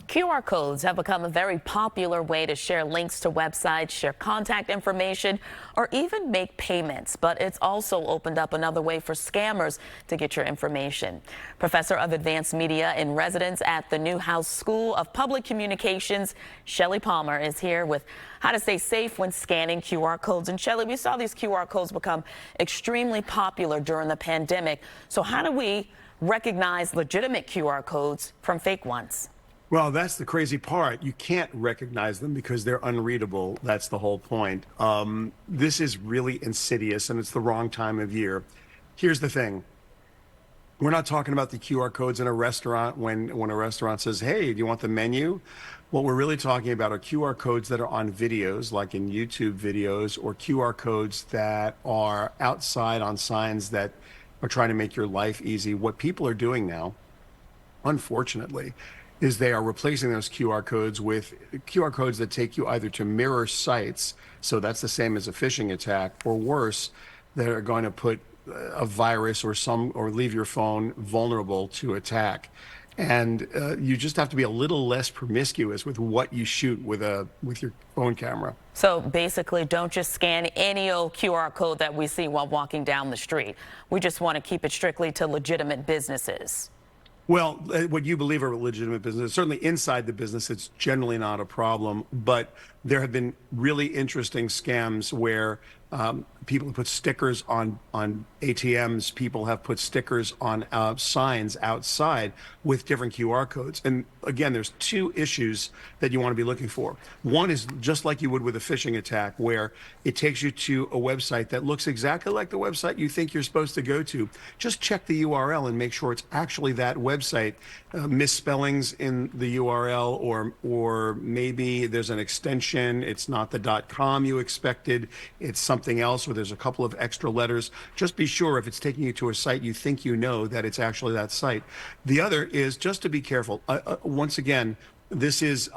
QR codes have become a very popular way to share links to websites, share contact information, or even make payments. But it's also opened up another way for scammers to get your information. Professor of Advanced Media in Residence at the Newhouse School of Public Communications, Shelly Palmer, is here with how to stay safe when scanning QR codes. And Shelly, we saw these QR codes become extremely popular during the pandemic. So how do we recognize legitimate QR codes from fake ones? Well, that's the crazy part. You can't recognize them because they're unreadable. That's the whole point. This is really insidious, and it's the wrong time of year. Here's the thing. We're not talking about the QR codes in a restaurant when a restaurant says, hey, do you want the menu? What we're really talking about are QR codes that are on videos, like in YouTube videos, or QR codes that are outside on signs that are trying to make your life easy. What people are doing now, unfortunately, is they are replacing those QR codes with QR codes that take you either to mirror sites, so that's the same as a phishing attack, or worse, that are going to put a virus or leave your phone vulnerable to attack. And you just have to be a little less promiscuous with what you shoot with your phone camera. So basically, don't just scan any old QR code that we see while walking down the street. We just want to keep it strictly to legitimate businesses. Well, what you believe are legitimate businesses, certainly inside the business, it's generally not a problem. But there have been really interesting scams where people have put stickers on ATMs. People have put stickers on signs outside with different QR codes. And again, there's two issues that you want to be looking for. One is just like you would with a phishing attack, where it takes you to a website that looks exactly like the website you think you're supposed to go to. Just check the URL and make sure it's actually that website. Misspellings in the URL, or maybe there's an extension. It's not the .com you expected. It's something else, or there's a couple of extra letters. Just be sure if it's taking you to a site you think you know that it's actually that site. The other is just to be careful. Once again, this is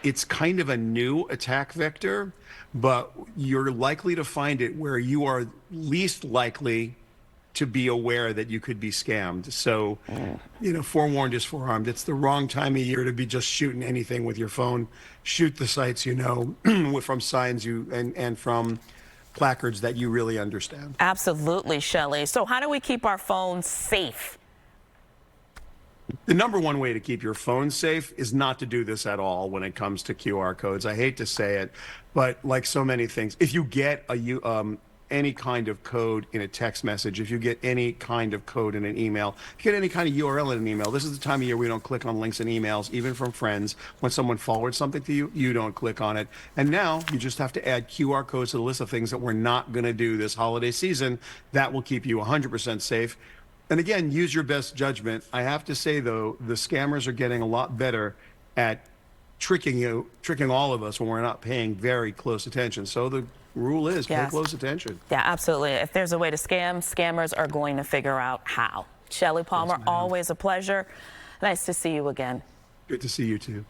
it's kind of a new attack vector, but you're likely to find it where you are least likely to be aware that you could be scammed. So, forewarned is forearmed. It's the wrong time of year to be just shooting anything with your phone. Shoot the sites from signs and from placards that you really understand. Absolutely, Shelly. So how do we keep our phones safe? The number one way to keep your phone safe is not to do this at all when it comes to QR codes. I hate to say it, but like so many things, if you get any kind of code in a text message, if you get any kind of code in an email, if you get any kind of URL in an email, this is the time of year we don't click on links in emails, even from friends. When someone forwards something to you, you don't click on it. And now you just have to add QR codes to the list of things that we're not going to do this holiday season. That will keep you 100% safe. And again, use your best judgment. I have to say, though, the scammers are getting a lot better at tricking all of us when we're not paying very close attention. So the rule is pay close attention. Yeah, absolutely. If there's a way to scam, scammers are going to figure out how. Shelly Palmer, always a pleasure. Nice to see you again. Good to see you too.